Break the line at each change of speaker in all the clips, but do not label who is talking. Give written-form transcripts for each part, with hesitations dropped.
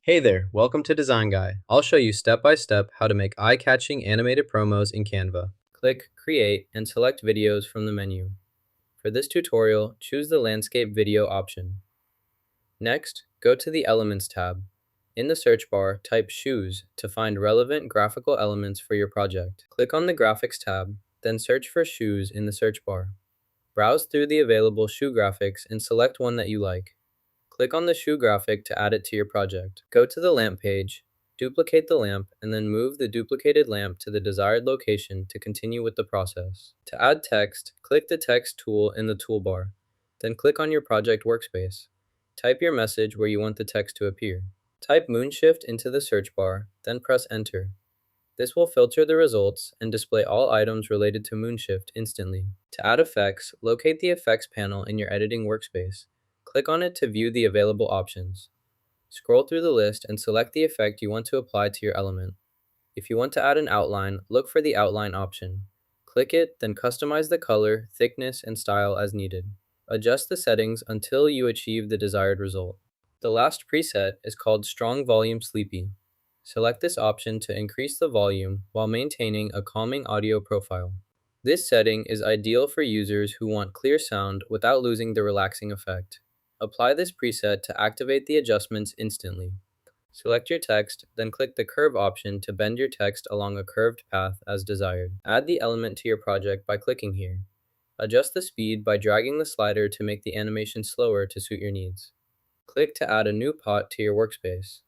Hey there, welcome to Design Guy. I'll show you step by step how to make eye-catching animated promos in Canva. Click Create and select Videos from the menu. For this tutorial, choose the Landscape Video option. Next, go to the Elements tab. In the search bar, type Shoes to find relevant graphical elements for your project. Click on the Graphics tab, then search for Shoes in the search bar. Browse through the available shoe graphics and select one that you like. Click on the shoe graphic to add it to your project. Go to the lamp page, duplicate the lamp, and then move the duplicated lamp to the desired location to continue with the process. To add text, click the text tool in the toolbar. Then click on your project workspace. Type your message where you want the text to appear. Type Moonshift into the search bar, then press Enter. This will filter the results and display all items related to Moonshift instantly. To add effects, locate the Effects panel in your editing workspace. Click on it to view the available options. Scroll through the list and select the effect you want to apply to your element. If you want to add an outline, look for the Outline option. Click it, then customize the color, thickness, and style as needed. Adjust the settings until you achieve the desired result. The last preset is called Strong Volume Sleepy. Select this option to increase the volume while maintaining a calming audio profile. This setting is ideal for users who want clear sound without losing the relaxing effect. Apply this preset to activate the adjustments instantly. Select your text, then click the Curve option to bend your text along a curved path as desired. Add the element to your project by clicking here. Adjust the speed by dragging the slider to make the animation slower to suit your needs. Click to add a new pot to your workspace.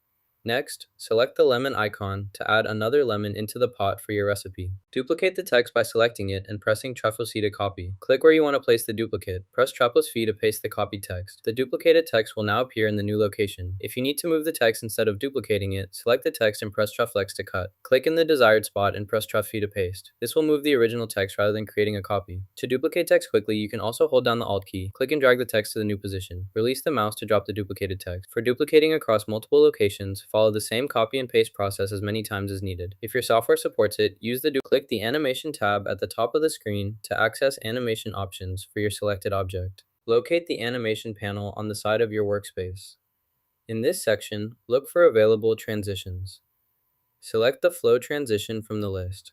Next, select the lemon icon to add another lemon into the pot for your recipe. Duplicate the text by selecting it and pressing Trfle C to copy. Click where you want to place the duplicate. Press Trfle V to paste the copied text. The duplicated text will now appear in the new location. If you need to move the text instead of duplicating it, select the text and press Trfle X to cut. Click in the desired spot and press Trfle V to paste. This will move the original text rather than creating a copy. To duplicate text quickly, you can also hold down the Alt key. Click and drag the text to the new position. Release the mouse to drop the duplicated text. For duplicating across multiple locations, follow the same copy and paste process as many times as needed. If your software supports it, click the Animation tab at the top of the screen to access animation options for your selected object. Locate the Animation panel on the side of your workspace. In this section, look for available transitions. Select the flow transition from the list.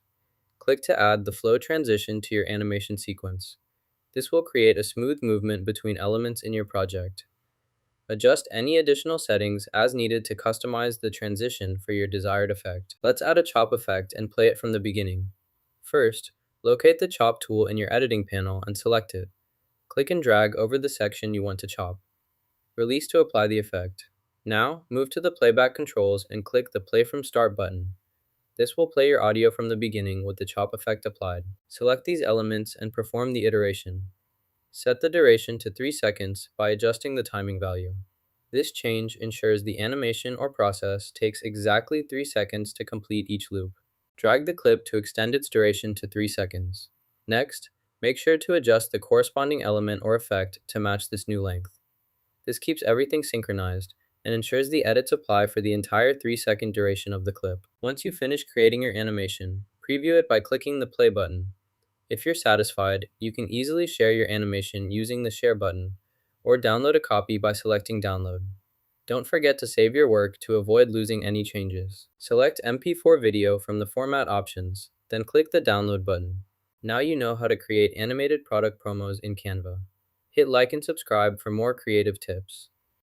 Click to add the flow transition to your animation sequence. This will create a smooth movement between elements in your project. Adjust any additional settings as needed to customize the transition for your desired effect. Let's add a chop effect and play it from the beginning. First, locate the chop tool in your editing panel and select it. Click and drag over the section you want to chop. Release to apply the effect. Now, move to the playback controls and click the Play from Start button. This will play your audio from the beginning with the chop effect applied. Select these elements and perform the iteration. Set the duration to 3 seconds by adjusting the timing value. This change ensures the animation or process takes exactly 3 seconds to complete each loop. Drag the clip to extend its duration to 3 seconds. Next, make sure to adjust the corresponding element or effect to match this new length. This keeps everything synchronized and ensures the edits apply for the entire 3-second duration of the clip. Once you finish creating your animation, preview it by clicking the play button. If you're satisfied, you can easily share your animation using the Share button, or download a copy by selecting Download. Don't forget to save your work to avoid losing any changes. Select MP4 video from the Format options, then click the Download button. Now you know how to create animated product promos in Canva. Hit like and subscribe for more creative tips.